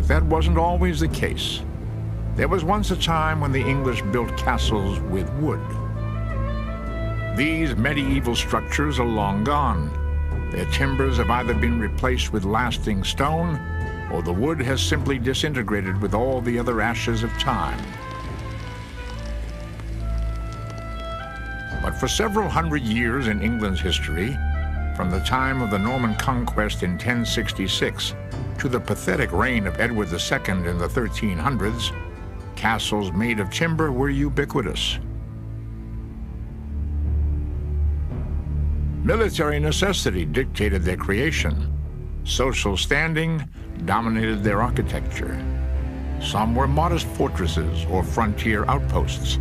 that wasn't always the case. There was once a time when the English built castles with wood. These medieval structures are long gone. Their timbers have either been replaced with lasting stone, or the wood has simply disintegrated with all the other ashes of time. But for several hundred years in England's history, from the time of the Norman conquest in 1066 to the pathetic reign of Edward II in the 1300s, castles made of timber were ubiquitous. Military necessity dictated their creation. Social standing dominated their architecture. Some were modest fortresses or frontier outposts.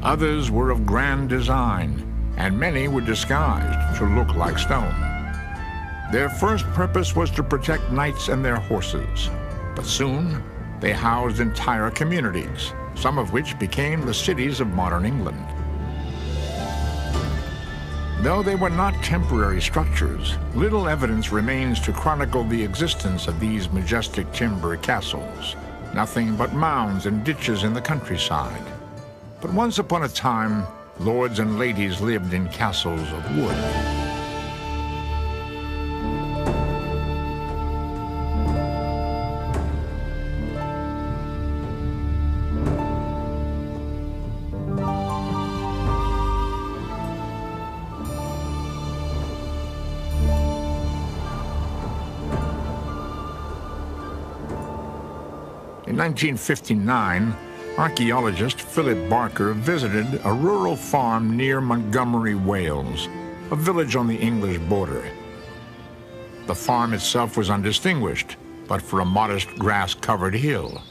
Others were of grand design, and many were disguised to look like stone. Their first purpose was to protect knights and their horses, but soon they housed entire communities, some of which became the cities of modern England. Though they were not temporary structures, little evidence remains to chronicle the existence of these majestic timber castles. Nothing but mounds and ditches in the countryside. But once upon a time, lords and ladies lived in castles of wood. In 1959, archaeologist Philip Barker visited a rural farm near Montgomery, Wales, a village on the English border. The farm itself was undistinguished, but for a modest grass-covered hill.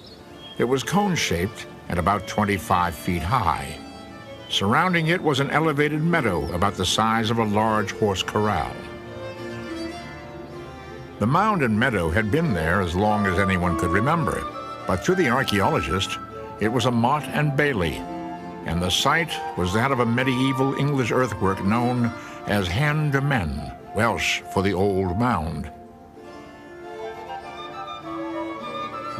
It was cone-shaped and about 25 feet high. Surrounding it was an elevated meadow about the size of a large horse corral. The mound and meadow had been there as long as anyone could remember, but to the archaeologist, it was a motte and bailey, and the site was that of a medieval English earthwork known as hen de men, Welsh for the old mound.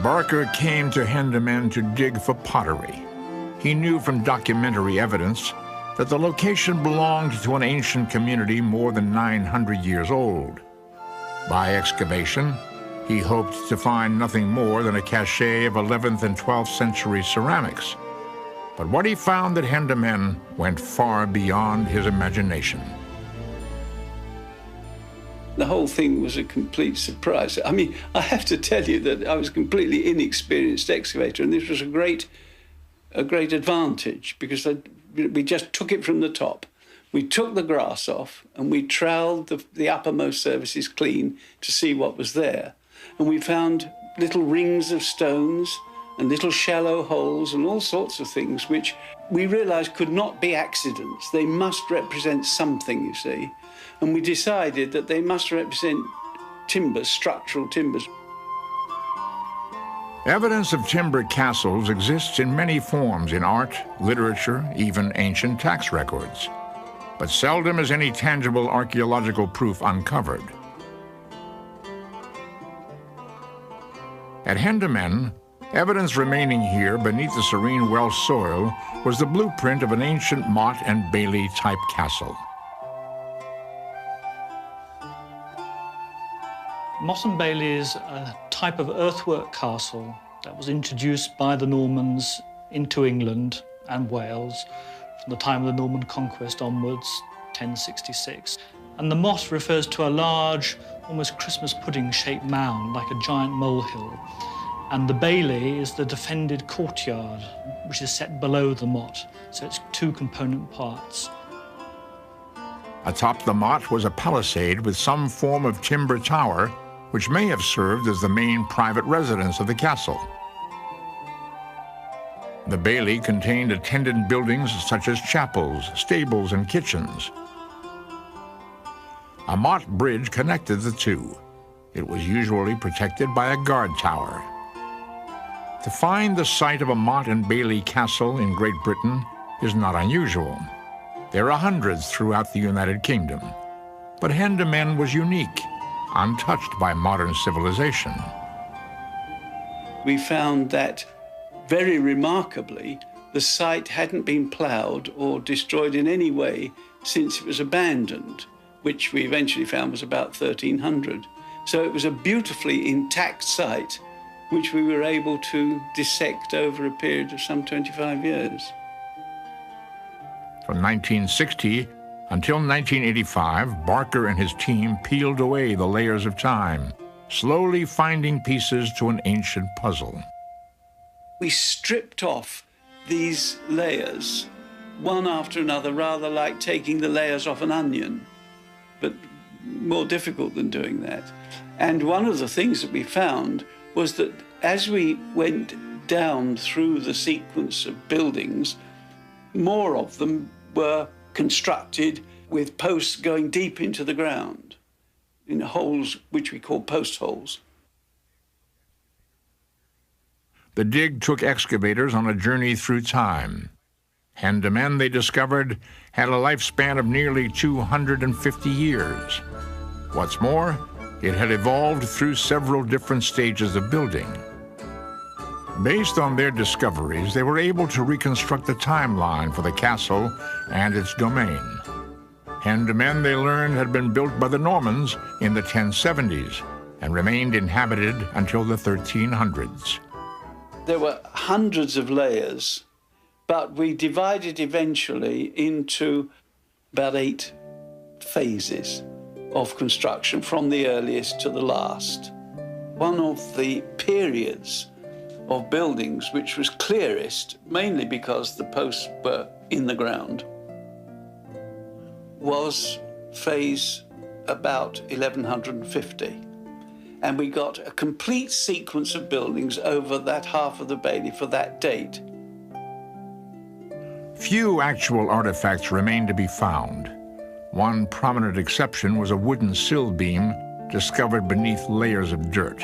Barker came to hen de men to dig for pottery. He knew from documentary evidence that the location belonged to an ancient community more than 900 years old. By excavation, he hoped to find nothing more than a cache of 11th and 12th century ceramics. But what he found at hen de men went far beyond his imagination. The whole thing was a complete surprise. I mean, I have to tell you that I was a completely inexperienced excavator, and this was a great advantage because we just took it from the top. We took the grass off and we troweled the uppermost surfaces clean to see what was there. And we found little rings of stones and little shallow holes and all sorts of things which we realized could not be accidents. They must represent something, you see. And we decided that they must represent timbers, structural timbers. Evidence of timber castles exists in many forms in art, literature, even ancient tax records. But seldom is any tangible archaeological proof uncovered. At hen de men, evidence remaining here beneath the serene Welsh soil was the blueprint of an ancient motte and bailey type castle. Motte and bailey is a type of earthwork castle that was introduced by the Normans into England and Wales from the time of the Norman conquest onwards, 1066. And the motte refers to a large, almost Christmas pudding-shaped mound, like a giant molehill. And the bailey is the defended courtyard, which is set below the motte, so it's two component parts. Atop the motte was a palisade with some form of timber tower, which may have served as the main private residence of the castle. The bailey contained attendant buildings such as chapels, stables, and kitchens. A motte bridge connected the two. It was usually protected by a guard tower. To find the site of a motte and bailey castle in Great Britain is not unusual. There are hundreds throughout the United Kingdom. But hen de men was unique, untouched by modern civilization. we found that, very remarkably, the site hadn't been ploughed or destroyed in any way since it was abandoned, which we eventually found was about 1300. So it was a beautifully intact site, which we were able to dissect over a period of some 25 years. From 1960 until 1985, Barker and his team peeled away the layers of time, slowly finding pieces to an ancient puzzle. We stripped off these layers, one after another, rather like taking the layers off an onion, but more difficult than doing that. And one of the things that we found was that as we went down through the sequence of buildings, more of them were constructed with posts going deep into the ground, in holes which we call post holes. The dig took excavators on a journey through time. And the men they discovered had a lifespan of nearly 250 years. What's more, it had evolved through several different stages of building. Based on their discoveries, they were able to reconstruct the timeline for the castle and its domain. And the men they learned had been built by the Normans in the 1070s and remained inhabited until the 1300s. There were hundreds of layers, but we divided eventually into about 8 phases of construction, from the earliest to the last. One of the periods of buildings which was clearest, mainly because the posts were in the ground, was phase about 1150. And we got a complete sequence of buildings over that half of the Bailey for that date. Few actual artifacts remain to be found. One prominent exception was a wooden sill beam discovered beneath layers of dirt.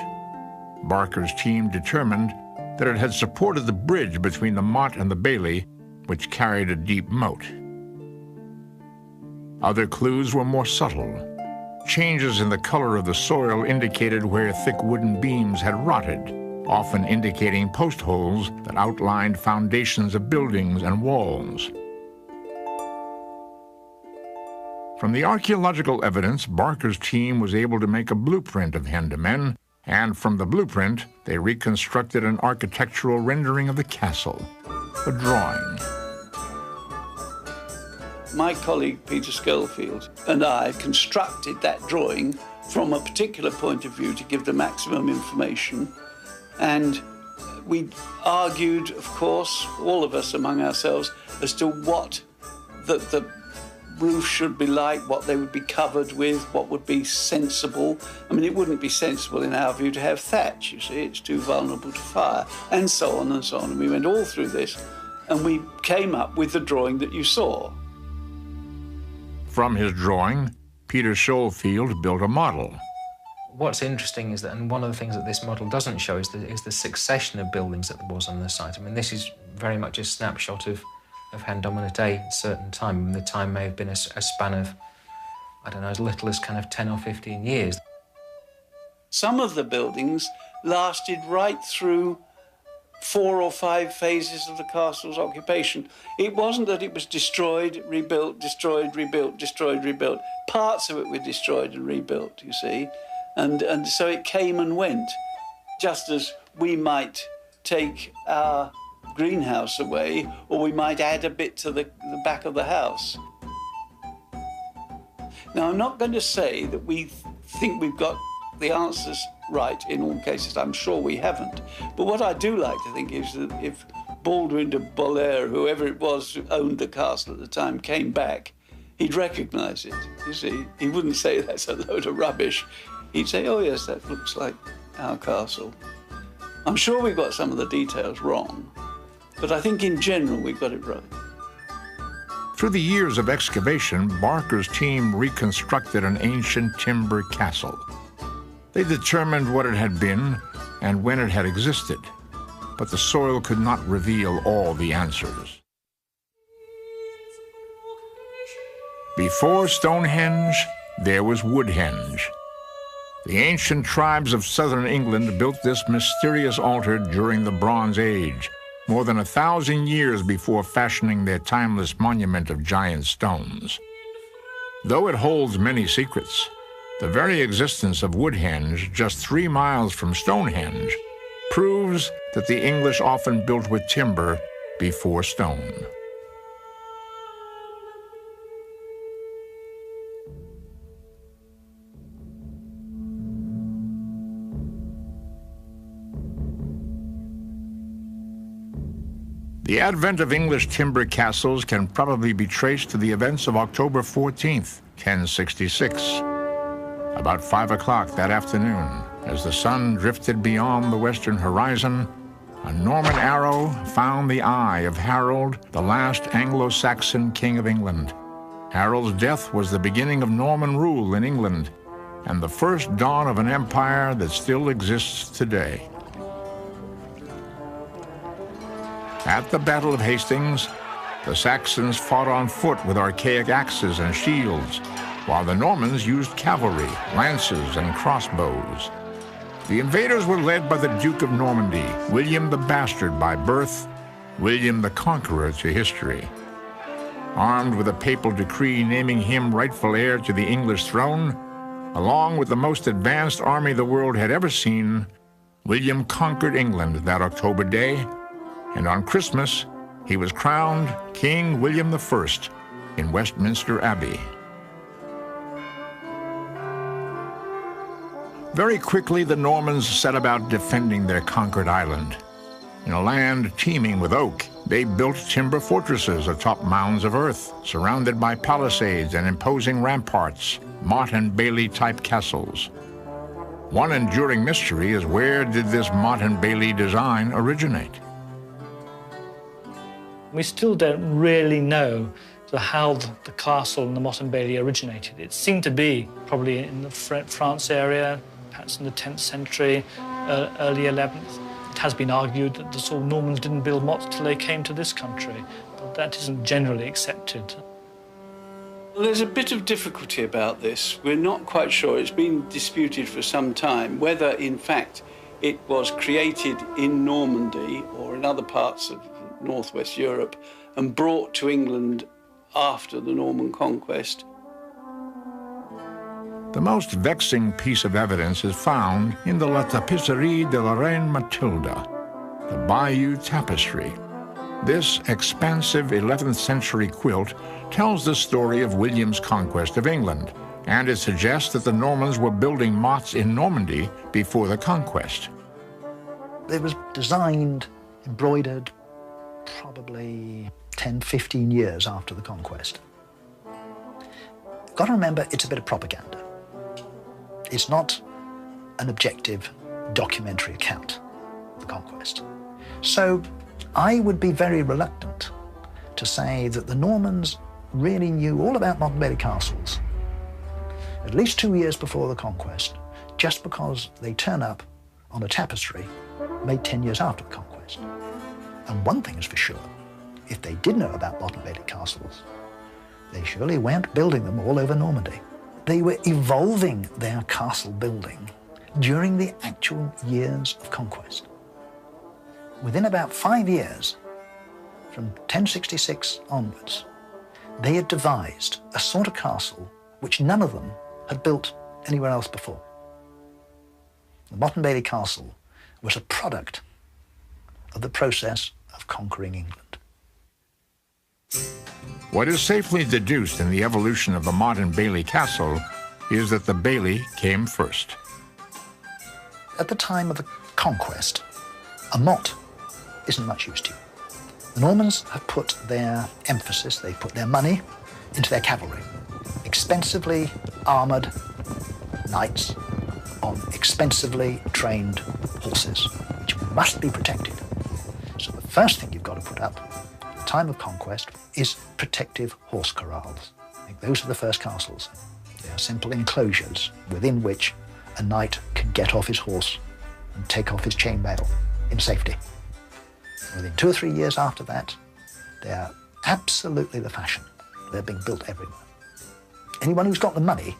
Barker's team determined that it had supported the bridge between the Mott and the Bailey, which carried a deep moat. Other clues were more subtle. Changes in the color of the soil indicated where thick wooden beams had rotted, often indicating post holes that outlined foundations of buildings and walls. From the archaeological evidence, Barker's team was able to make a blueprint of Hendemen, and from the blueprint, they reconstructed an architectural rendering of the castle, a drawing. My colleague Peter Schofield and I constructed that drawing from a particular point of view to give the maximum information. And we argued, of course, all of us among ourselves, as to what the roof should be like, what they would be covered with, what would be sensible. I mean, it wouldn't be sensible in our view to have thatch, you see, it's too vulnerable to fire, and so on and so on. And we went all through this, and we came up with the drawing that you saw. From his drawing, Peter Schofield built a model. What's interesting is that, and one of the things that this model doesn't show is the succession of buildings that there was on the site. I mean, this is very much a snapshot of Hendemen at a certain time. I mean, the time may have been a span of, I don't know, as little as kind of 10 or 15 years. Some of the buildings lasted right through 4 or 5 phases of the castle's occupation. It wasn't that it was destroyed, rebuilt, destroyed, rebuilt, destroyed, rebuilt. Parts of it were destroyed and rebuilt, you see. And so it came and went, just as we might take our greenhouse away, or we might add a bit to the back of the house. Now, I'm not going to say that we think we've got the answers right in all cases. I'm sure we haven't. But what I do like to think is that if Baldwin de Bolaire, whoever it was who owned the castle at the time, came back, he'd recognise it, you see. He wouldn't say that's a load of rubbish. He'd say, oh yes, that looks like our castle. I'm sure we've got some of the details wrong, but I think in general we've got it right. Through the years of excavation, Barker's team reconstructed an ancient timber castle. They determined what it had been and when it had existed, but the soil could not reveal all the answers. Before Stonehenge, there was Woodhenge. The ancient tribes of southern England built this mysterious altar during the Bronze Age, more than 1,000 years before fashioning their timeless monument of giant stones. Though it holds many secrets, the very existence of Woodhenge, just 3 miles from Stonehenge, proves that the English often built with timber before stone. The advent of English timber castles can probably be traced to the events of October 14th, 1066. About 5 o'clock that afternoon, as the sun drifted beyond the western horizon, a Norman arrow found the eye of Harold, the last Anglo-Saxon king of England. Harold's death was the beginning of Norman rule in England and the first dawn of an empire that still exists today. At the Battle of Hastings, the Saxons fought on foot with archaic axes and shields, while the Normans used cavalry, lances, and crossbows. The invaders were led by the Duke of Normandy, William the Bastard by birth, William the Conqueror to history. Armed with a papal decree naming him rightful heir to the English throne, along with the most advanced army the world had ever seen, William conquered England that October day, and on Christmas, he was crowned King William I in Westminster Abbey. Very quickly, the Normans set about defending their conquered island. In a land teeming with oak, they built timber fortresses atop mounds of earth, surrounded by palisades and imposing ramparts, Motte and Bailey-type castles. One enduring mystery is, where did this Motte and Bailey design originate? We still don't really know how the castle and the Motte and Bailey originated. It seemed to be probably in the France area, perhaps in the 10th century, early 11th. It has been argued that the sort of Normans didn't build mottes till they came to this country, but that isn't generally accepted. Well, there's a bit of difficulty about this. We're not quite sure. It's been disputed for some time whether, in fact, it was created in Normandy or in other parts of northwest Europe and brought to England after the Norman conquest. The most vexing piece of evidence is found in the La Tapisserie de la Reine Mathilde, the Bayeux Tapestry. This expansive 11th century quilt tells the story of William's conquest of England, and it suggests that the Normans were building mottes in Normandy before the conquest. It was designed, embroidered, probably 10, 15 years after the conquest. You've got to remember, it's a bit of propaganda. It's not an objective documentary account of the conquest. So I would be very reluctant to say that the Normans really knew all about Motte and Bailey castles at least 2 years before the conquest, just because they turn up on a tapestry made 10 years after the conquest. And one thing is for sure, if they did know about Motte and Bailey castles, they surely weren't building them all over Normandy. They were evolving their castle building during the actual years of conquest. Within about 5 years, from 1066 onwards, they had devised a sort of castle which none of them had built anywhere else before. The Motte and Bailey Castle was a product of the process of conquering England. What is safely deduced in the evolution of the Motte and Bailey Castle is that the Bailey came first. At the time of the conquest, a motte isn't much use to you. The Normans have put their emphasis, they put their money into their cavalry. Expensively armoured knights on expensively trained horses, which must be protected. So the first thing you've got to put up at the time of conquest is protective horse corrals. I think those are the first castles. They are simple enclosures within which a knight can get off his horse and take off his chainmail in safety. Within 2 or 3 years after that, they are absolutely the fashion. They're being built everywhere. Anyone who's got the money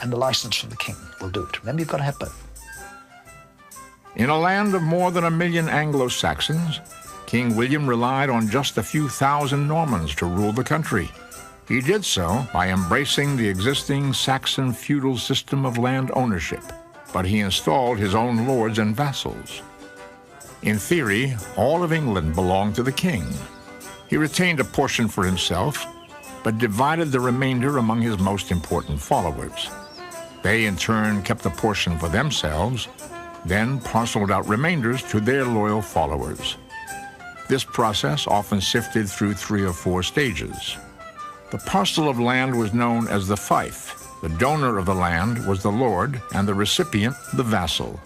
and the license from the king will do it. Remember, you've got to have both. In a land of more than 1 million Anglo-Saxons, King William relied on just a few thousand Normans to rule the country. He did so by embracing the existing Saxon feudal system of land ownership, but he installed his own lords and vassals. In theory, all of England belonged to the king. He retained a portion for himself, but divided the remainder among his most important followers. They, in turn, kept a portion for themselves, then parceled out remainders to their loyal followers. This process often sifted through 3 or 4 stages. The parcel of land was known as the fief. The donor of the land was the lord, and the recipient the vassal.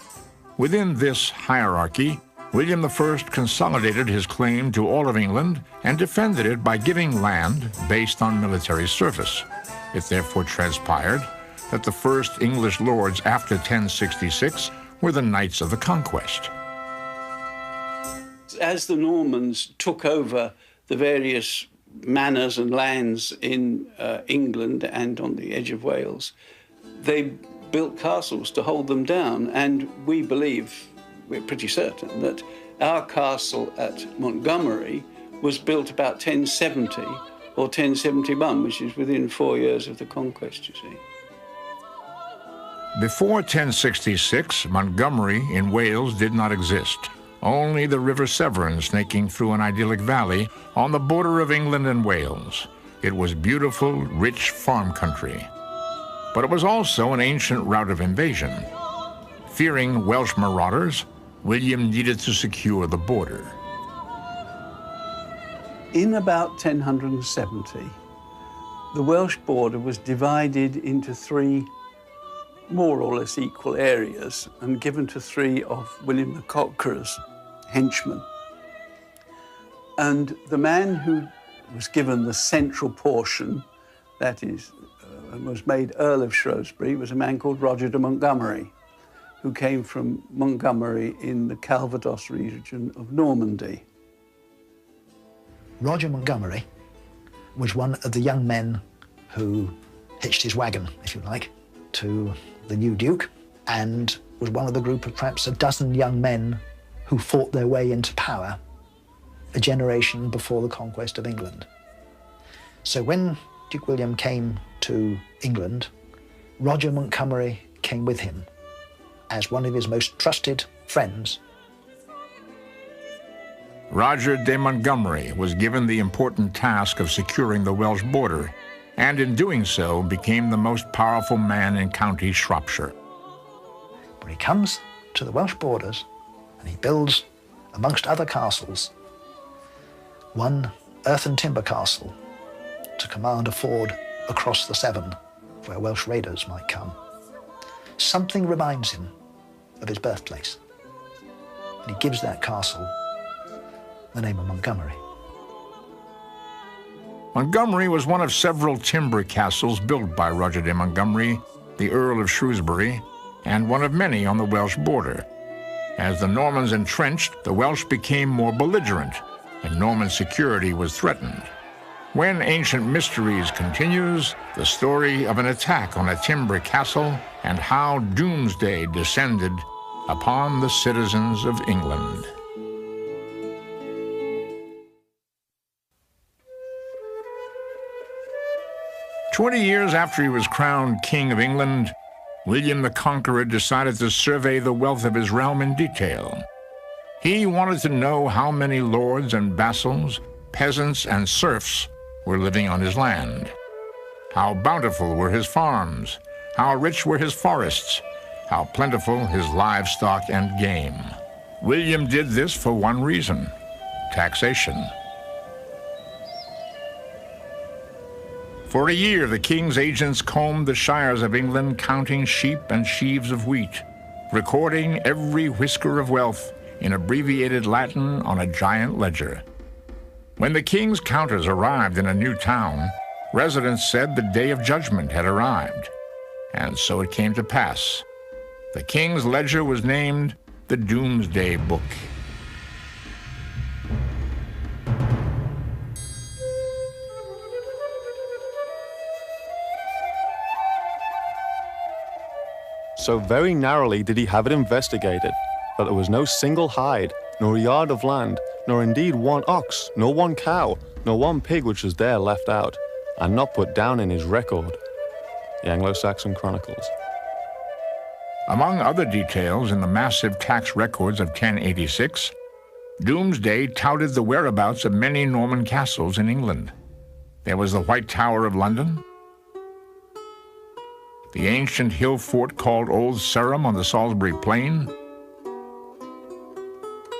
Within this hierarchy, William I consolidated his claim to all of England and defended it by giving land based on military service. It therefore transpired that the first English lords after 1066 were the Knights of the Conquest. As the Normans took over the various manors and lands in England and on the edge of Wales, they built castles to hold them down, and we believe, we're pretty certain, that our castle at Montgomery was built about 1070 or 1071, which is within 4 years of the conquest, you see. Before 1066, Montgomery in Wales did not exist. Only the River Severn snaking through an idyllic valley on the border of England and Wales. It was beautiful, rich farm country. But it was also an ancient route of invasion. Fearing Welsh marauders, William needed to secure the border. In about 1070, the Welsh border was divided into 3 more or less equal areas and given to 3 of William the Conqueror's henchmen. And the man who was given the central portion, that is, and was made Earl of Shrewsbury, was a man called Roger de Montgomery, who came from Montgomery in the Calvados region of Normandy. Roger Montgomery was one of the young men who hitched his wagon, if you like, to the new Duke, and was one of the group of perhaps a dozen young men who fought their way into power a generation before the conquest of England. So when Duke William came to England, Roger Montgomery came with him as one of his most trusted friends. Roger de Montgomery was given the important task of securing the Welsh border, and in doing so became the most powerful man in County Shropshire. But he comes to the Welsh borders and he builds, amongst other castles, one earthen timber castle to command a ford across the Severn where Welsh raiders might come. Something reminds him of his birthplace, and he gives that castle the name of Montgomery. Montgomery was one of several timber castles built by Roger de Montgomery, the Earl of Shrewsbury, and one of many on the Welsh border. As the Normans entrenched, the Welsh became more belligerent, and Norman security was threatened. When Ancient Mysteries continues, the story of an attack on a timber castle and how doomsday descended upon the citizens of England. "20 years after he was crowned King of England, William the Conqueror decided to survey the wealth of his realm in detail. He wanted to know how many lords and vassals, peasants and serfs were living on his land. How bountiful were his farms, how rich were his forests, how plentiful his livestock and game. William did this for one reason: taxation. For a year, the king's agents combed the shires of England, counting sheep and sheaves of wheat, recording every whisker of wealth in abbreviated Latin on a giant ledger. When the king's counters arrived in a new town, residents said the day of judgment had arrived. And so it came to pass. The king's ledger was named the Doomsday Book. So very narrowly did he have it investigated, that there was no single hide, nor a yard of land, nor indeed one ox, nor one cow, nor one pig which was there left out, and not put down in his record. The Anglo-Saxon Chronicles. Among other details in the massive tax records of 1086, Doomsday touted the whereabouts of many Norman castles in England. There was the White Tower of London, the ancient hill fort called Old Sarum on the Salisbury Plain,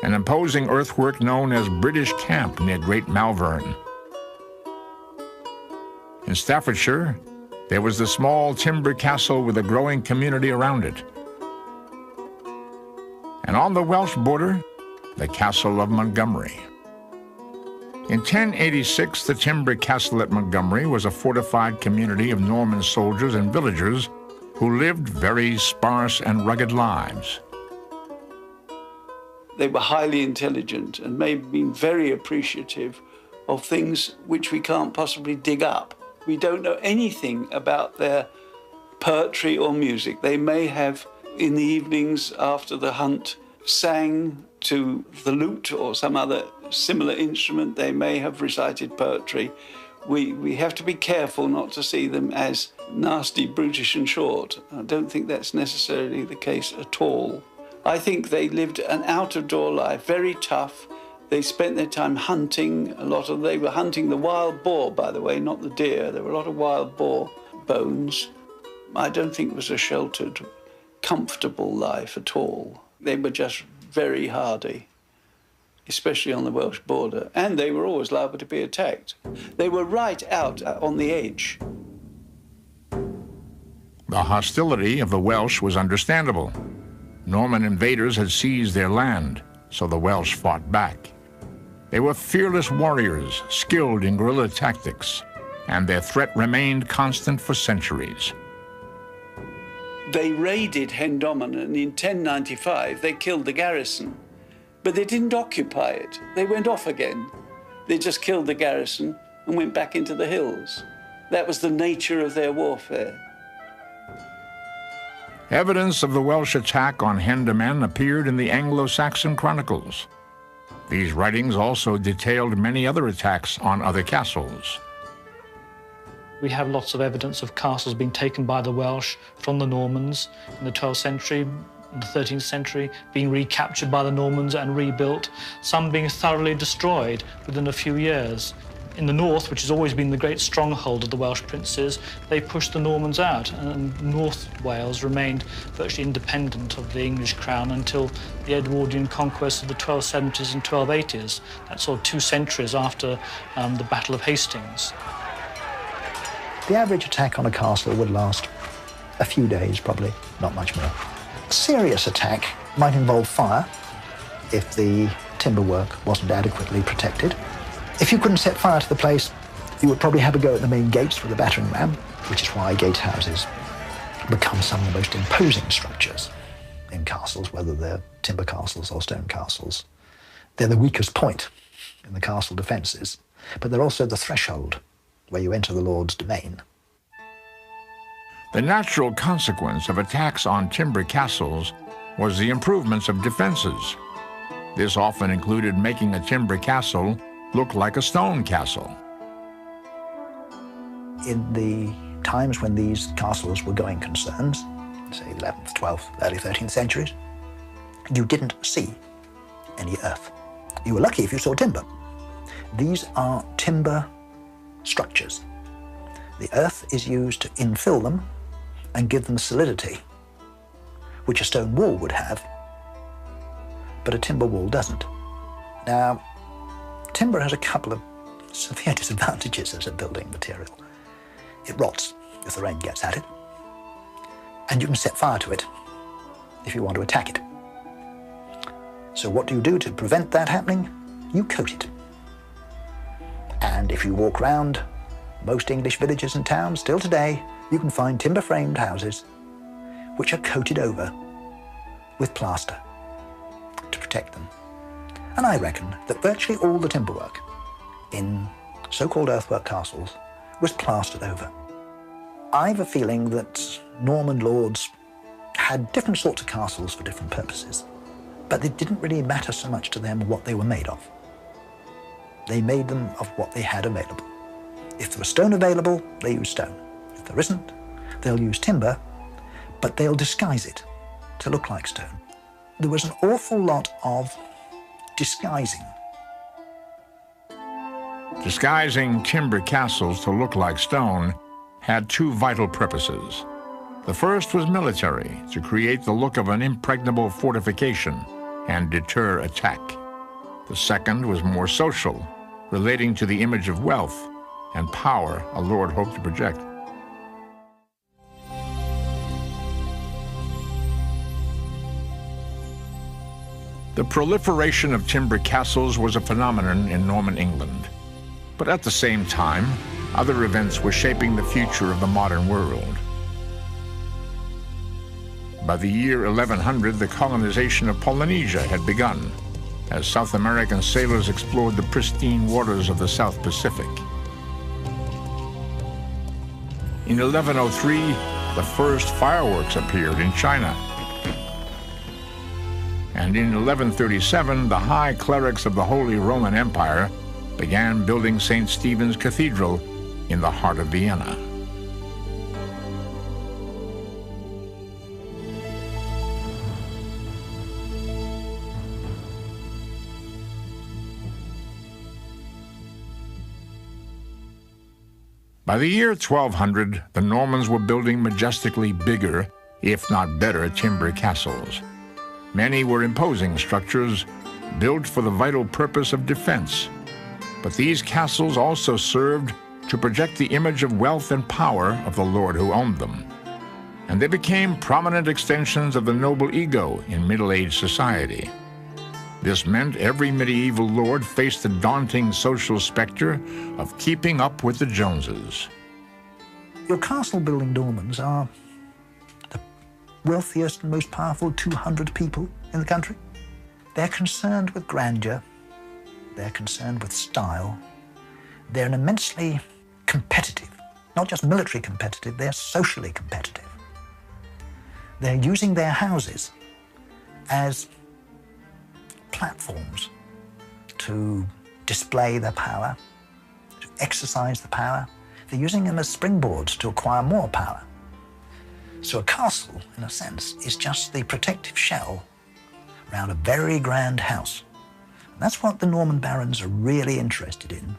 an imposing earthwork known as British Camp near Great Malvern. In Staffordshire, there was the small timber castle with a growing community around it. And on the Welsh border, the Castle of Montgomery. In 1086, the timber castle at Montgomery was a fortified community of Norman soldiers and villagers who lived very sparse and rugged lives. They were highly intelligent and may have been very appreciative of things which we can't possibly dig up. We don't know anything about their poetry or music. They may have, in the evenings after the hunt, sang to the lute or some other similar instrument. They may have recited poetry. We have to be careful not to see them as nasty, brutish and short. I don't think that's necessarily the case at all. I think they lived an out-of-door life, very tough. They spent their time hunting. They were hunting the wild boar, by the way, not the deer. There were a lot of wild boar bones. I don't think it was a sheltered, comfortable life at all. They were just very hardy, especially on the Welsh border, and they were always liable to be attacked. They were right out on the edge. The hostility of the Welsh was understandable. Norman invaders had seized their land, so the Welsh fought back. They were fearless warriors, skilled in guerrilla tactics, and their threat remained constant for centuries. They raided Hendoman, and in 1095 they killed the garrison. But they didn't occupy it. They went off again. They just killed the garrison and went back into the hills. That was the nature of their warfare. Evidence of the Welsh attack on Hendoman appeared in the Anglo-Saxon Chronicles. These writings also detailed many other attacks on other castles. We have lots of evidence of castles being taken by the Welsh from the Normans in the 12th century, in the 13th century, being recaptured by the Normans and rebuilt, some being thoroughly destroyed within a few years. In the north, which has always been the great stronghold of the Welsh princes, they pushed the Normans out, and North Wales remained virtually independent of the English crown until the Edwardian conquest of the 1270s and 1280s. That's sort of 2 centuries after the Battle of Hastings. The average attack on a castle would last a few days, probably, not much more. A serious attack might involve fire if the timber work wasn't adequately protected. If you couldn't set fire to the place, you would probably have a go at the main gates with a battering ram, which is why gatehouses become some of the most imposing structures in castles, whether they're timber castles or stone castles. They're the weakest point in the castle defences, but they're also the threshold where you enter the Lord's domain. The natural consequence of attacks on timber castles was the improvements of defenses. This often included making a timber castle look like a stone castle. In the times when these castles were going concerns, say 11th, 12th, early 13th centuries, you didn't see any earth. You were lucky if you saw timber. These are timber structures. The earth is used to infill them and give them solidity, which a stone wall would have, but a timber wall doesn't. Now, timber has a couple of severe disadvantages as a building material. It rots if the rain gets at it, and you can set fire to it if you want to attack it. So what do you do to prevent that happening? You coat it. And if you walk around most English villages and towns, still today, you can find timber-framed houses which are coated over with plaster to protect them. And I reckon that virtually all the timber work in so-called earthwork castles was plastered over. I've a feeling that Norman lords had different sorts of castles for different purposes, but it didn't really matter so much to them what they were made of. They made them of what they had available. If there was stone available, they used stone. If there isn't, they'll use timber, but they'll disguise it to look like stone. There was an awful lot of disguising. Disguising timber castles to look like stone had two vital purposes. The first was military, to create the look of an impregnable fortification and deter attack. The second was more social, relating to the image of wealth and power a lord hoped to project. The proliferation of timber castles was a phenomenon in Norman England. But at the same time, other events were shaping the future of the modern world. By the year 1100, the colonization of Polynesia had begun, as South American sailors explored the pristine waters of the South Pacific. In 1103, the first fireworks appeared in China. And in 1137, the high clerics of the Holy Roman Empire began building St. Stephen's Cathedral in the heart of Vienna. By the year 1200, the Normans were building majestically bigger, if not better, timber castles. Many were imposing structures built for the vital purpose of defense. But these castles also served to project the image of wealth and power of the lord who owned them. And they became prominent extensions of the noble ego in middle-aged society. This meant every medieval lord faced the daunting social specter of keeping up with the Joneses. Your castle-building Normans are the wealthiest and most powerful 200 people in the country. They're concerned with grandeur. They're concerned with style. They're immensely competitive, not just military competitive, they're socially competitive. They're using their houses as platforms to display their power, to exercise the power. They're using them as springboards to acquire more power. So a castle, in a sense, is just the protective shell around a very grand house. And that's what the Norman barons are really interested in.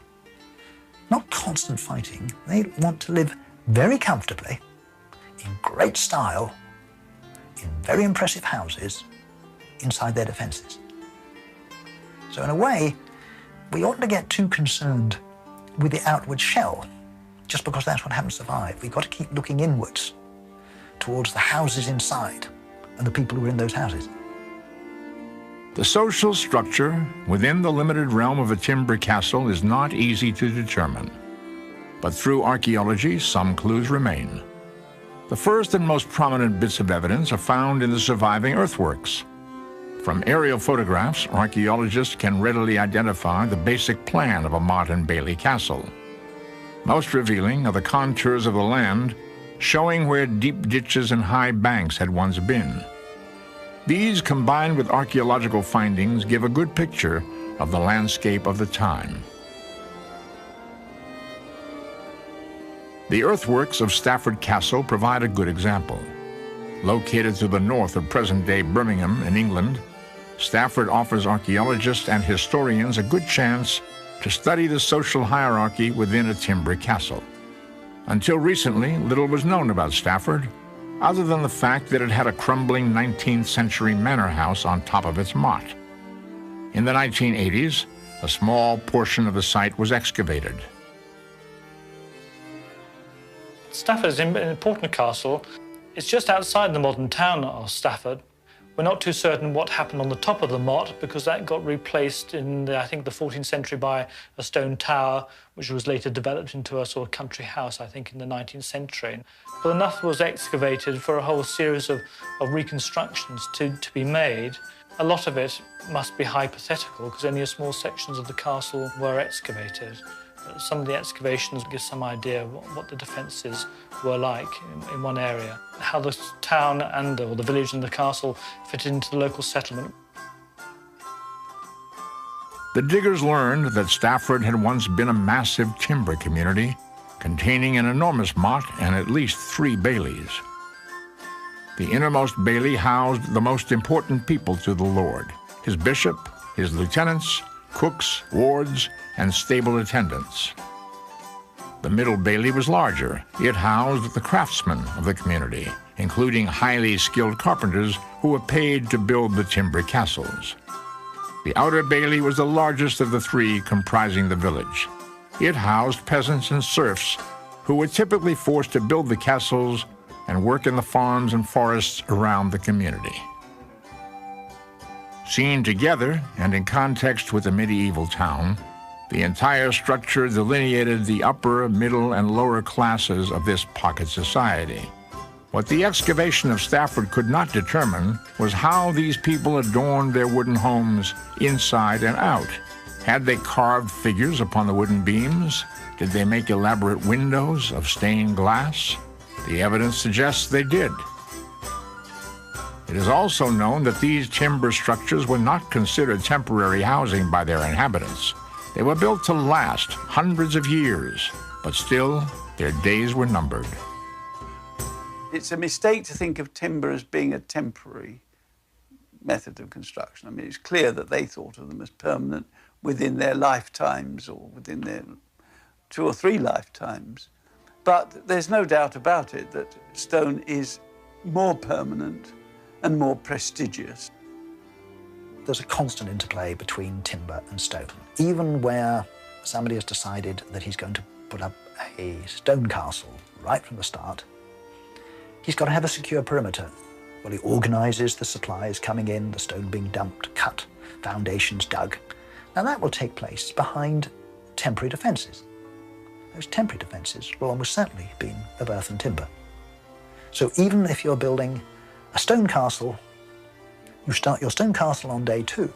Not constant fighting. They want to live very comfortably, in great style, in very impressive houses, inside their defenses. So in a way, we oughtn't to get too concerned with the outward shell, just because that's what happens to survive. We've got to keep looking inwards, towards the houses inside, and the people who are in those houses. The social structure within the limited realm of a timber castle is not easy to determine. But through archaeology, some clues remain. The first and most prominent bits of evidence are found in the surviving earthworks. From aerial photographs, archaeologists can readily identify the basic plan of a Motte and Bailey castle. Most revealing are the contours of the land, showing where deep ditches and high banks had once been. These, combined with archaeological findings, give a good picture of the landscape of the time. The earthworks of Stafford Castle provide a good example. Located to the north of present-day Birmingham in England, Stafford offers archaeologists and historians a good chance to study the social hierarchy within a timber castle. Until recently, little was known about Stafford, other than the fact that it had a crumbling 19th century manor house on top of its motte. In the 1980s, a small portion of the site was excavated. Stafford is an important castle. It's just outside the modern town of Stafford. We're not too certain what happened on the top of the motte because that got replaced in, I think, the 14th century by a stone tower, which was later developed into a sort of country house, I think, in the 19th century. But enough was excavated for a whole series of reconstructions to be made. A lot of it must be hypothetical because only a small sections of the castle were excavated. Some of the excavations give some idea what the defences were like in one area, how the town or the village and the castle fit into the local settlement. The diggers learned that Stafford had once been a massive timber community containing an enormous motte and at least 3 baileys. The innermost bailey housed the most important people to the Lord: his bishop, his lieutenants, cooks, wards, and stable attendants. The middle bailey was larger. It housed the craftsmen of the community, including highly skilled carpenters who were paid to build the timber castles. The outer bailey was the largest of the 3 comprising the village. It housed peasants and serfs who were typically forced to build the castles and work in the farms and forests around the community. Seen together and in context with the medieval town, the entire structure delineated the upper, middle, and lower classes of this pocket society. What the excavation of Stafford could not determine was how these people adorned their wooden homes inside and out. Had they carved figures upon the wooden beams? Did they make elaborate windows of stained glass? The evidence suggests they did. It is also known that these timber structures were not considered temporary housing by their inhabitants. They were built to last hundreds of years, but still, their days were numbered. It's a mistake to think of timber as being a temporary method of construction. I mean, it's clear that they thought of them as permanent within their lifetimes or within their 2 or 3 lifetimes. But there's no doubt about it that stone is more permanent and more prestigious. There's a constant interplay between timber and stone. Even where somebody has decided that he's going to put up a stone castle right from the start, he's got to have a secure perimeter. Well, he organises the supplies coming in, the stone being dumped, cut, foundations dug. Now that will take place behind temporary defences. Those temporary defences will almost certainly have been of earth and timber. So even if you're building a stone castle, you start your stone castle on day 2,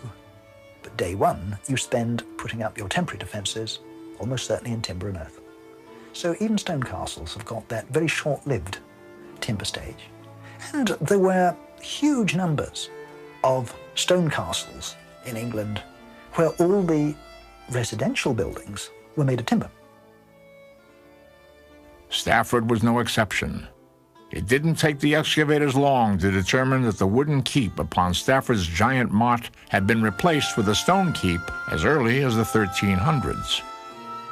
but day 1 you spend putting up your temporary defences, almost certainly in timber and earth. So even stone castles have got that very short-lived timber stage. And there were huge numbers of stone castles in England where all the residential buildings were made of timber. Stafford was no exception. It didn't take the excavators long to determine that the wooden keep upon Stafford's giant motte had been replaced with a stone keep as early as the 1300s.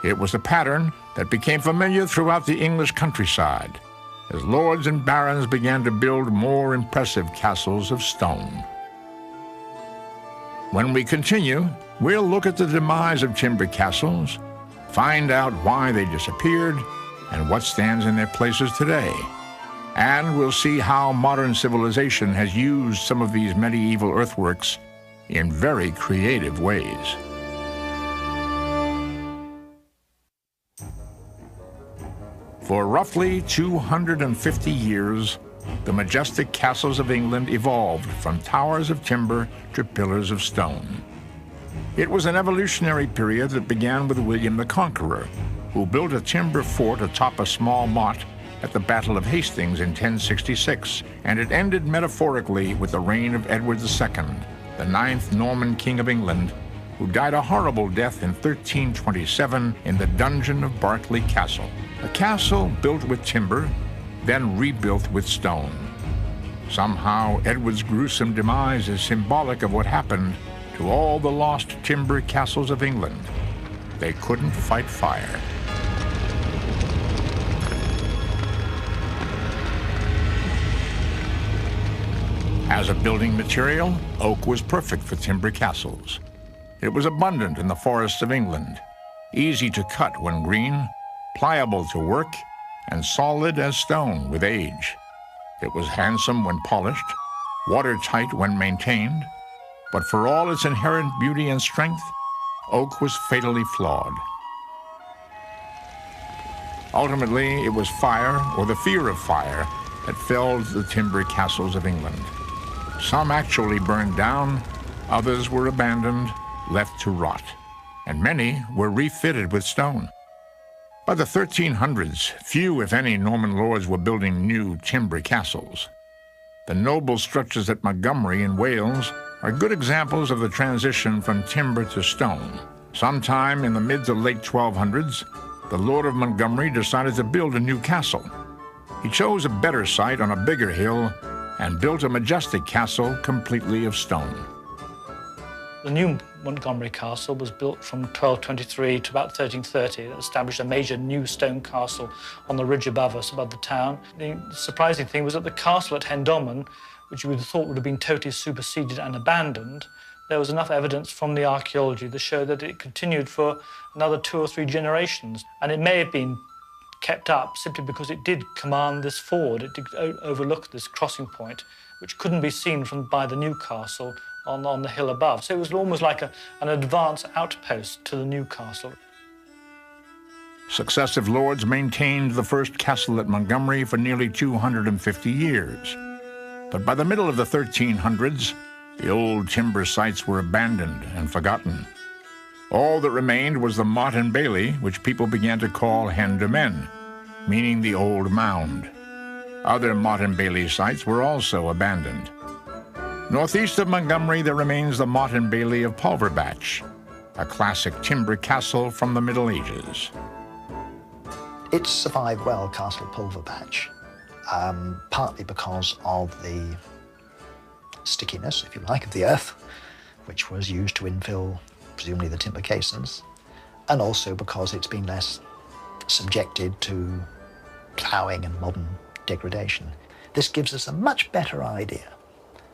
It was a pattern that became familiar throughout the English countryside as lords and barons began to build more impressive castles of stone. When we continue, we'll look at the demise of timber castles, find out why they disappeared, and what stands in their places today. And we'll see how modern civilization has used some of these medieval earthworks in very creative ways. For roughly 250 years, the majestic castles of England evolved from towers of timber to pillars of stone. It was an evolutionary period that began with William the Conqueror, who built a timber fort atop a small motte at the Battle of Hastings in 1066, and it ended metaphorically with the reign of Edward II, the 9th Norman King of England, who died a horrible death in 1327 in the dungeon of Berkeley Castle, a castle built with timber, then rebuilt with stone. Somehow, Edward's gruesome demise is symbolic of what happened to all the lost timber castles of England. They couldn't fight fire. As a building material, oak was perfect for timber castles. It was abundant in the forests of England, easy to cut when green, pliable to work, and solid as stone with age. It was handsome when polished, watertight when maintained, but for all its inherent beauty and strength, oak was fatally flawed. Ultimately, it was fire, or the fear of fire, that felled the timber castles of England. Some actually burned down, others were abandoned, left to rot, and many were refitted with stone. By the 1300s, few, if any, Norman lords were building new timber castles. The noble structures at Montgomery in Wales are good examples of the transition from timber to stone. Sometime in the mid to late 1200s, the Lord of Montgomery decided to build a new castle. He chose a better site on a bigger hill and built a majestic castle completely of stone. The new Montgomery Castle was built from 1223 to about 1330. It established a major new stone castle on the ridge above us, above the town. The surprising thing was that the castle at Hendoman, which you would have thought would have been totally superseded and abandoned, there was enough evidence from the archaeology to show that it continued for another 2 or 3 generations. And it may have been kept up simply because it did command this ford. It did overlook this crossing point, which couldn't be seen by the new castle on the hill above. So it was almost like an advance outpost to the new castle. Successive lords maintained the first castle at Montgomery for nearly 250 years. But by the middle of the 1300s, the old timber sites were abandoned and forgotten. All that remained was the Motte and Bailey, which people began to call Hen de Men, meaning the old mound. Other Motte and Bailey sites were also abandoned. Northeast of Montgomery, there remains the Motte and Bailey of Pulverbatch, a classic timber castle from the Middle Ages. It survived well, Castle Pulverbatch, partly because of the stickiness, if you like, of the earth, which was used to infill, presumably, the timber caissons, and also because it's been less subjected to ploughing and modern degradation. This gives us a much better idea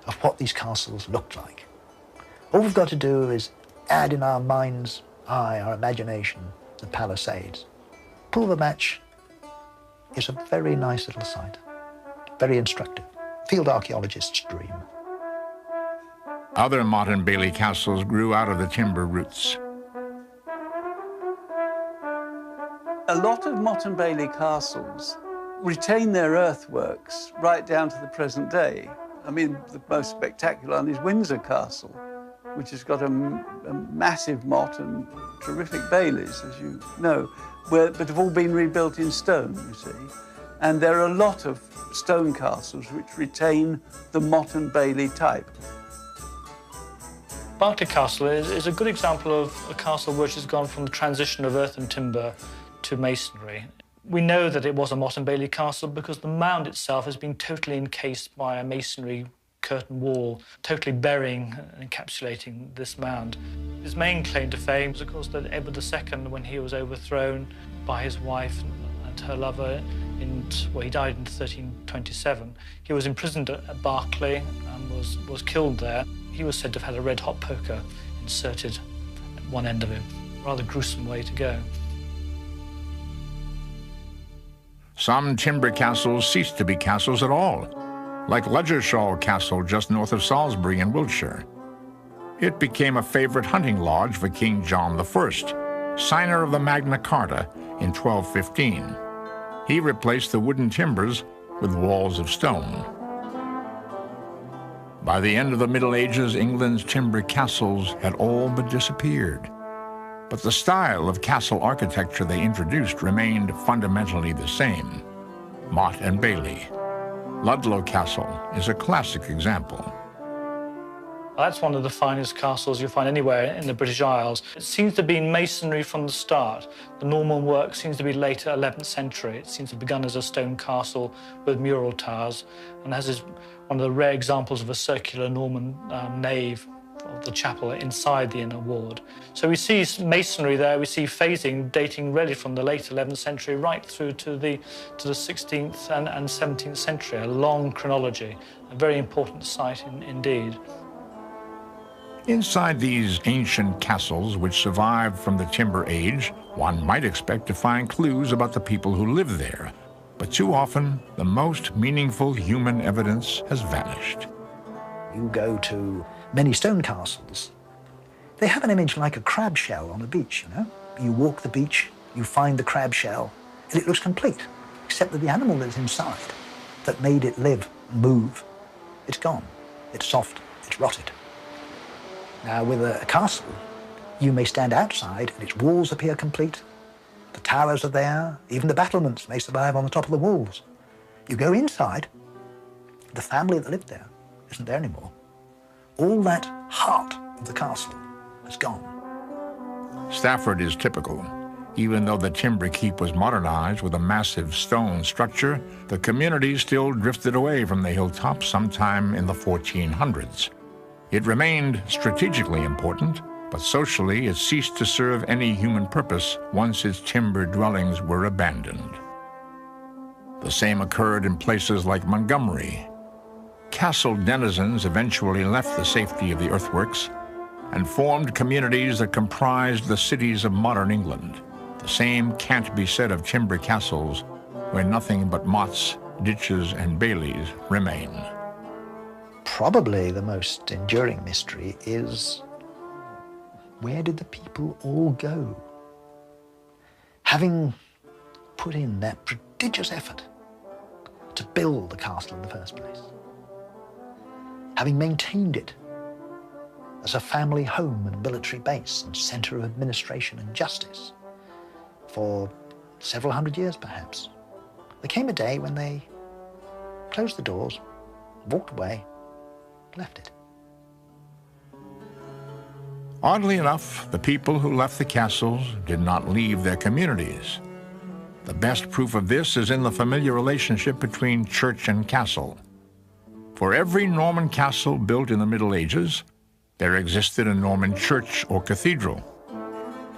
of what these castles looked like. All we've got to do is add in our mind's eye, our imagination, the Palisades. Pulverbatch is a very nice little site, very instructive. Field archaeologist's dream. Other Motte and Bailey castles grew out of the timber roots. A lot of Motte and Bailey castles retain their earthworks right down to the present day. I mean, the most spectacular one is Windsor Castle, which has got a massive motte and terrific baileys, as you know, but have all been rebuilt in stone, you see. And there are a lot of stone castles which retain the Motte and Bailey type. Berkeley Castle is a good example of a castle which has gone from the transition of earth and timber to masonry. We know that it was a Motte and Bailey castle because the mound itself has been totally encased by a masonry curtain wall, totally burying and encapsulating this mound. His main claim to fame was, of course, that Edward II, when he was overthrown by his wife and her lover, he died in 1327. He was imprisoned at Berkeley and was killed there. He was said to have had a red-hot poker inserted at one end of him. Rather gruesome way to go. Some timber castles ceased to be castles at all, like Ludgershall Castle just north of Salisbury in Wiltshire. It became a favorite hunting lodge for King John I, signer of the Magna Carta in 1215. He replaced the wooden timbers with walls of stone. By the end of the Middle Ages, England's timber castles had all but disappeared. But the style of castle architecture they introduced remained fundamentally the same. Motte and Bailey. Ludlow Castle is a classic example. That's one of the finest castles you'll find anywhere in the British Isles. It seems to be masonry from the start. The Norman work seems to be later 11th century. It seems to have begun as a stone castle with mural towers, and has one of the rare examples of a circular Norman nave of the chapel inside the inner ward. So we see masonry there, we see phasing dating really from the late 11th century right through to the 16th and 17th century, a long chronology, a very important site indeed. Inside these ancient castles, which survived from the Timber Age, one might expect to find clues about the people who lived there. But too often, the most meaningful human evidence has vanished. You go to many stone castles, they have an image like a crab shell on a beach, you know? You walk the beach, you find the crab shell, and it looks complete, except that the animal that's inside, that made it live, move, it's gone. It's soft, it's rotted. Now, with a castle, you may stand outside and its walls appear complete, The towers are there, even the battlements may survive on the top of the walls. You go inside, the family that lived there isn't there anymore. All that heart of the castle has gone. Stafford is typical. Even though the timber keep was modernized with a massive stone structure, the community still drifted away from the hilltop sometime in the 1400s. It remained strategically important, but socially it ceased to serve any human purpose once its timber dwellings were abandoned. The same occurred in places like Montgomery. Castle denizens eventually left the safety of the earthworks and formed communities that comprised the cities of modern England. The same can't be said of timber castles, where nothing but moats, ditches, and baileys remain. Probably the most enduring mystery is, where did the people all go? Having put in that prodigious effort to build the castle in the first place, having maintained it as a family home and military base and centre of administration and justice for several hundred years perhaps, there came a day when they closed the doors, walked away, left it. Oddly enough, the people who left the castles did not leave their communities. The best proof of this is in the familiar relationship between church and castle. For every Norman castle built in the Middle Ages, there existed a Norman church or cathedral.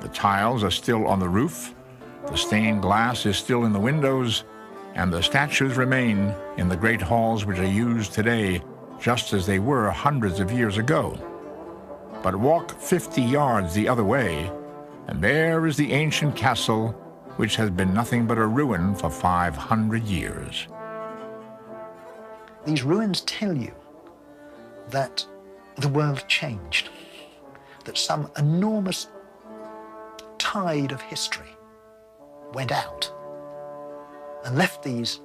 The tiles are still on the roof, the stained glass is still in the windows, and the statues remain in the great halls which are used today just as they were hundreds of years ago. But walk 50 yards the other way, and there is the ancient castle which has been nothing but a ruin for 500 years. These ruins tell you that the world changed, that some enormous tide of history went out and left these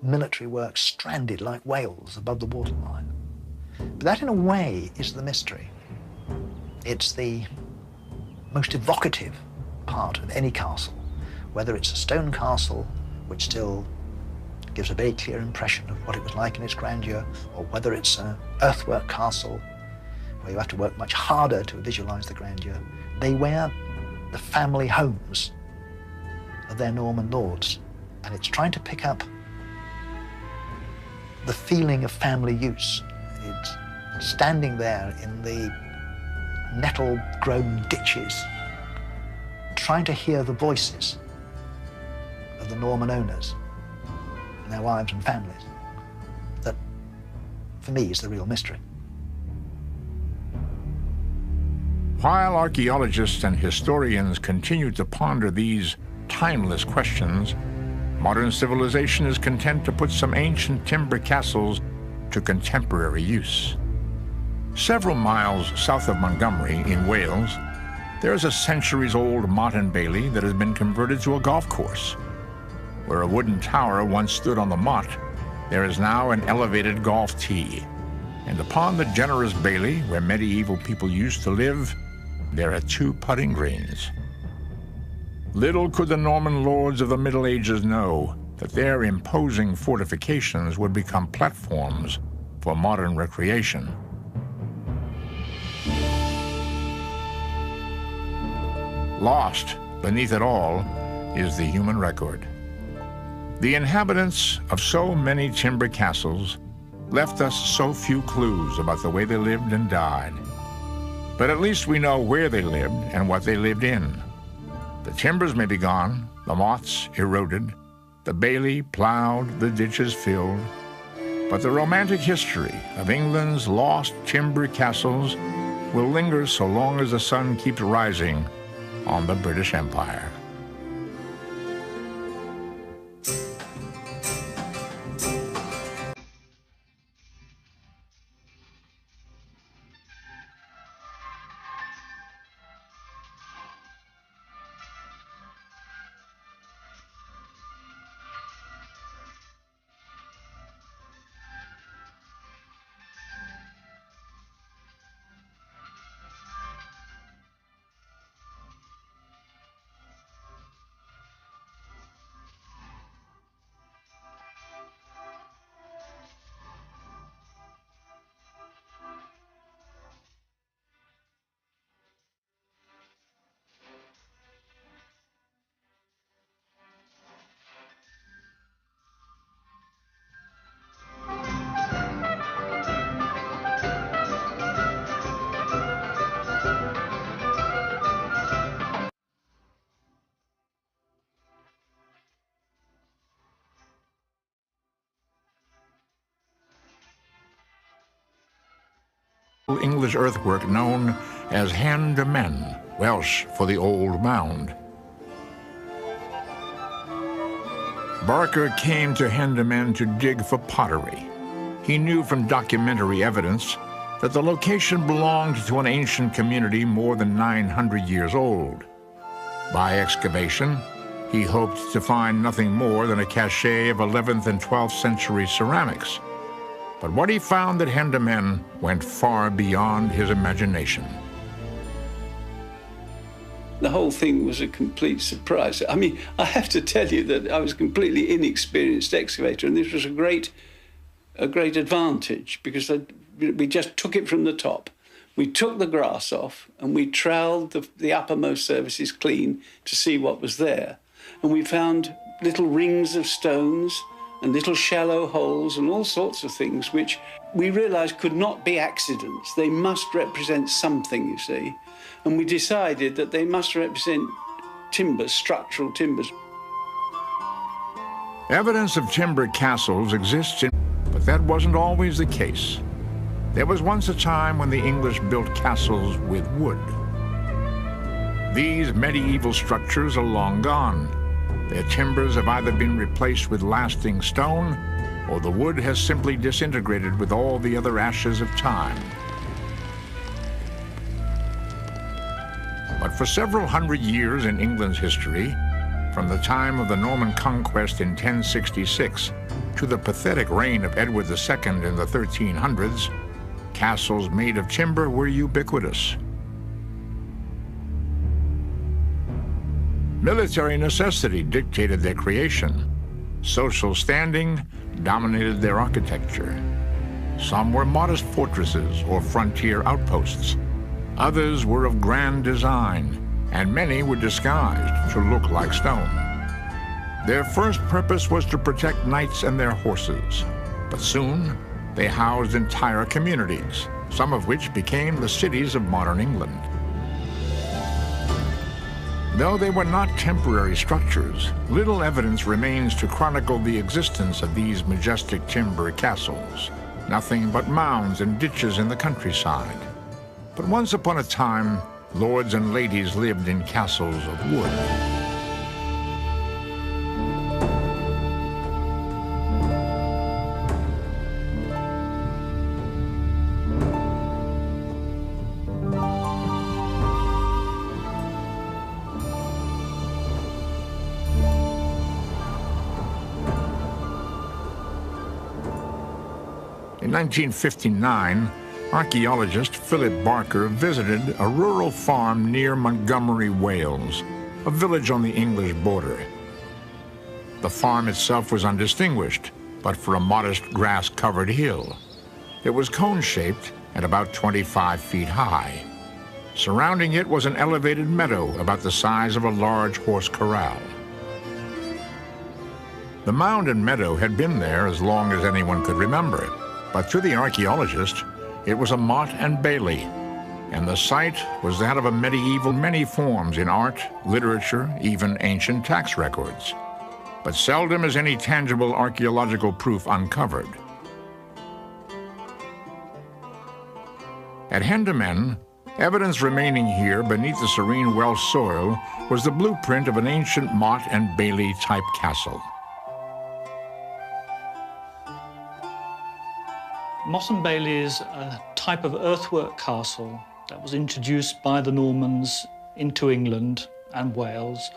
military works stranded like whales above the waterline. But that, in a way, is the mystery. It's the most evocative part of any castle, whether it's a stone castle, which still gives a very clear impression of what it was like in its grandeur, or whether it's an earthwork castle, where you have to work much harder to visualize the grandeur. They were the family homes of their Norman lords, and it's trying to pick up the feeling of family use. It's standing there in the nettle-grown ditches, trying to hear the voices of the Norman owners and their wives and families. That, for me, is the real mystery. While archaeologists and historians continue to ponder these timeless questions, modern civilization is content to put some ancient timber castles to contemporary use. Several miles south of Montgomery in Wales, there is a centuries-old motte and bailey that has been converted to a golf course. Where a wooden tower once stood on the motte, there is now an elevated golf tee. And upon the generous bailey, where medieval people used to live, there are 2 putting greens. Little could the Norman lords of the Middle Ages know that their imposing fortifications would become platforms for modern recreation. Lost beneath it all is the human record. The inhabitants of so many timber castles left us so few clues about the way they lived and died. But at least we know where they lived and what they lived in. The timbers may be gone, the moths eroded, the bailey plowed, the ditches filled, but the romantic history of England's lost timber castles will linger so long as the sun keeps rising on the British Empire. English earthwork known as Hen de Men, Welsh for the Old Mound. Barker came to Hen de Men to dig for pottery. He knew from documentary evidence that the location belonged to an ancient community more than 900 years old. By excavation, he hoped to find nothing more than a cache of 11th and 12th century ceramics. But what he found at Hen de Men went far beyond his imagination. The whole thing was a complete surprise. I mean, I have to tell you that I was a completely inexperienced excavator, and this was a great advantage because we just took it from the top. We took the grass off and we troweled the uppermost surfaces clean to see what was there. And we found little rings of stones and little shallow holes and all sorts of things which we realised could not be accidents. They must represent something, you see. And we decided that they must represent timbers, structural timbers. Evidence of timber castles exists but that wasn't always the case. There was once a time when the English built castles with wood. These medieval structures are long gone. Their timbers have either been replaced with lasting stone, or the wood has simply disintegrated with all the other ashes of time. But for several hundred years in England's history, from the time of the Norman conquest in 1066 to the pathetic reign of Edward II in the 1300s, castles made of timber were ubiquitous. Military necessity dictated their creation. Social standing dominated their architecture. Some were modest fortresses or frontier outposts. Others were of grand design, and many were disguised to look like stone. Their first purpose was to protect knights and their horses, but soon they housed entire communities, some of which became the cities of modern England. Though they were not temporary structures, little evidence remains to chronicle the existence of these majestic timber castles. Nothing but mounds and ditches in the countryside. But once upon a time, lords and ladies lived in castles of wood. In 1959, archaeologist Philip Barker visited a rural farm near Montgomery, Wales, a village on the English border. The farm itself was undistinguished, but for a modest grass-covered hill. It was cone-shaped and about 25 feet high. Surrounding it was an elevated meadow about the size of a large horse corral. The mound and meadow had been there as long as anyone could remember, but to the archaeologist, it was a motte and bailey, and the site was that of a medieval many forms in art, literature, even ancient tax records. But seldom is any tangible archaeological proof uncovered. At Hen de Men, evidence remaining here beneath the serene Welsh soil was the blueprint of an ancient motte and bailey type castle. Motte and bailey is a type of earthwork castle that was introduced by the Normans into England and Wales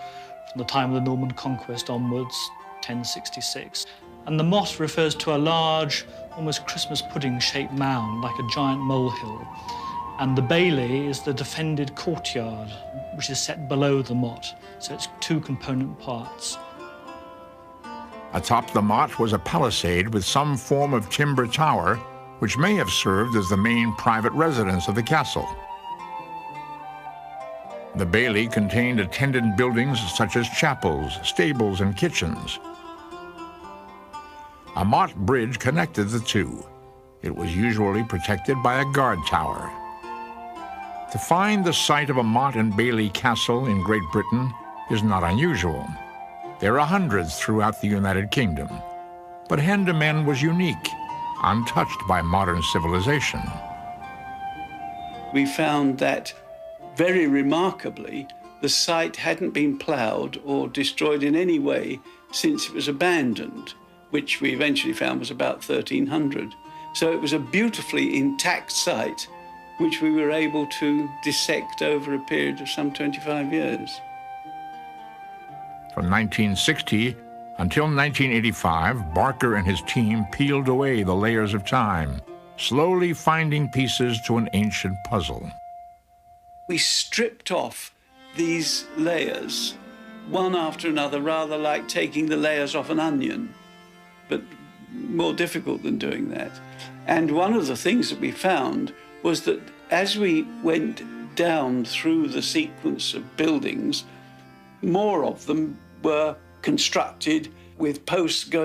from the time of the Norman conquest onwards, 1066. And the motte refers to a large, almost Christmas pudding-shaped mound, like a giant molehill. And the bailey is the defended courtyard, which is set below the motte, so it's two component parts. Atop the motte was a palisade with some form of timber tower, which may have served as the main private residence of the castle. The bailey contained attendant buildings such as chapels, stables, and kitchens. A motte bridge connected the two. It was usually protected by a guard tower. To find the site of a motte and bailey castle in Great Britain is not unusual. There are hundreds throughout the United Kingdom. But Hen de Men was unique, untouched by modern civilization. we found that, very remarkably, the site hadn't been ploughed or destroyed in any way since it was abandoned, which we eventually found was about 1300. So it was a beautifully intact site, which we were able to dissect over a period of some 25 years. From 1960 until 1985, Barker and his team peeled away the layers of time, slowly finding pieces to an ancient puzzle. We stripped off these layers, one after another, rather like taking the layers off an onion, but more difficult than doing that. And one of the things that we found was that as we went down through the sequence of buildings, more of them were constructed with posts going